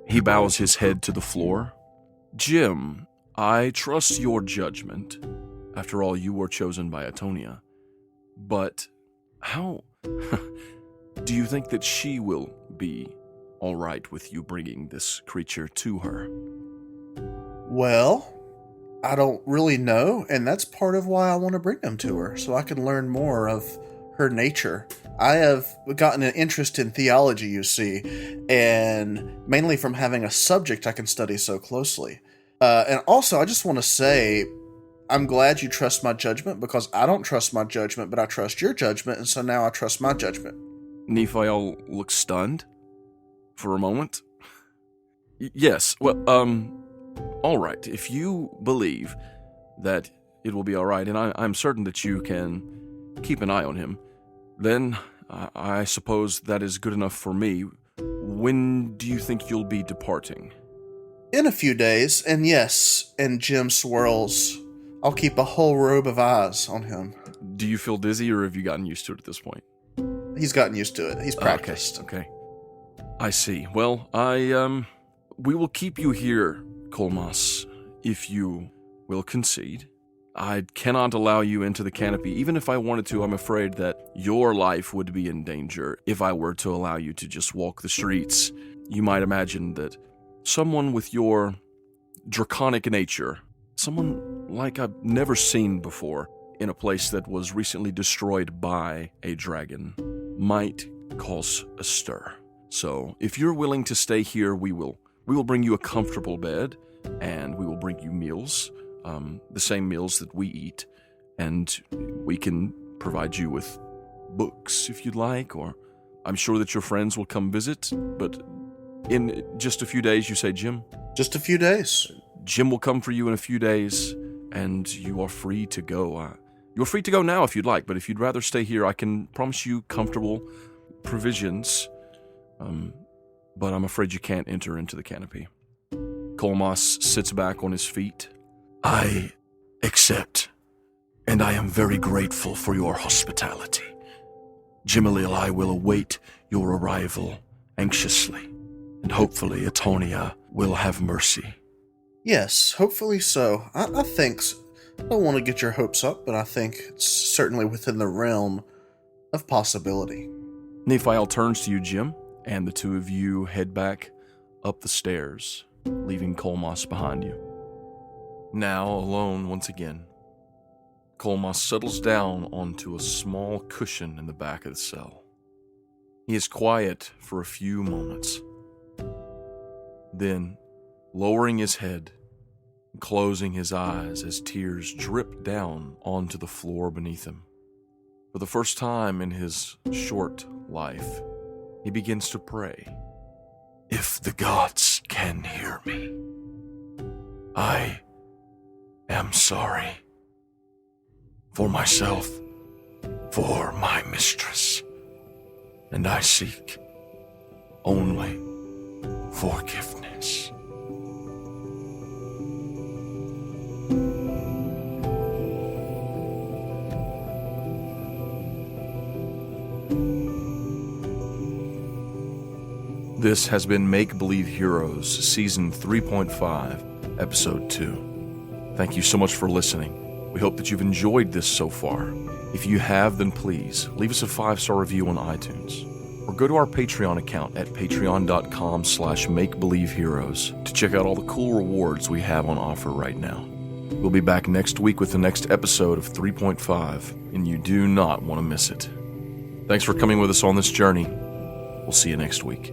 [SPEAKER 2] He bows his head to the floor. Jim, I trust your judgment. After all, you were chosen by Atonia. But how do you think that she will be all right with you bringing this creature to her?
[SPEAKER 9] Well, I don't really know, and that's part of why I want to bring them to her, so I can learn more of her nature. I have gotten an interest in theology, you see, and mainly from having a subject I can study so closely. And also, I just want to say, I'm glad you trust my judgment, because I don't trust my judgment, but I trust your judgment, and so now I trust my judgment.
[SPEAKER 2] Nephiel looks stunned for a moment. Yes, well, all right. If you believe that it will be all right, and I'm certain that you can keep an eye on him, then I suppose that is good enough for me. When do you think you'll be departing?
[SPEAKER 9] In a few days, and yes, and Jim swirls. I'll keep a whole robe of eyes on him.
[SPEAKER 2] Do you feel dizzy, or have you gotten used to it at this point?
[SPEAKER 9] He's gotten used to it. He's practiced.
[SPEAKER 2] Okay. I see. Well, we will keep you here, Kolmas, if you will concede. I cannot allow you into the Canopy. Even if I wanted to, I'm afraid that your life would be in danger if I were to allow you to just walk the streets. You might imagine that someone with your draconic nature, someone like I've never seen before in a place that was recently destroyed by a dragon, might cause a stir. So if you're willing to stay here, we will bring you a comfortable bed, and we will bring you meals, the same meals that we eat, and we can provide you with books if you'd like, or I'm sure that your friends will come visit, but in just a few days, you say, Jim?
[SPEAKER 9] Just a few days.
[SPEAKER 2] Jim will come for you in a few days, and you are free to go. You're free to go now if you'd like, but if you'd rather stay here, I can promise you comfortable provisions, but I'm afraid you can't enter into the Canopy. Kolmas sits back on his feet.
[SPEAKER 3] I accept, and I am very grateful for your hospitality. Jimalil, I will await your arrival anxiously, and hopefully Atonia will have mercy.
[SPEAKER 9] Yes, hopefully so. I think, I don't want to get your hopes up, but I think it's certainly within the realm of possibility.
[SPEAKER 2] Nephiel turns to you, Jim, and the two of you head back up the stairs, leaving Kolmas behind you. Now, alone once again, Kolmas settles down onto a small cushion in the back of the cell. He is quiet for a few moments. Then, lowering his head and closing his eyes as tears drip down onto the floor beneath him. For the first time in his short life, he begins to pray.
[SPEAKER 3] If the gods can hear me, I am sorry. For myself, for my mistress, and I seek only forgiveness.
[SPEAKER 2] This has been Make Believe Heroes, Season 3.5, Episode 2. Thank you so much for listening. We hope that you've enjoyed this so far. If you have, then please leave us a 5-star review on iTunes, or go to our Patreon account at patreon.com/makebelieveheroes to check out all the cool rewards we have on offer right now. We'll be back next week with the next episode of 3.5, and you do not want to miss it. Thanks for coming with us on this journey. We'll see you next week.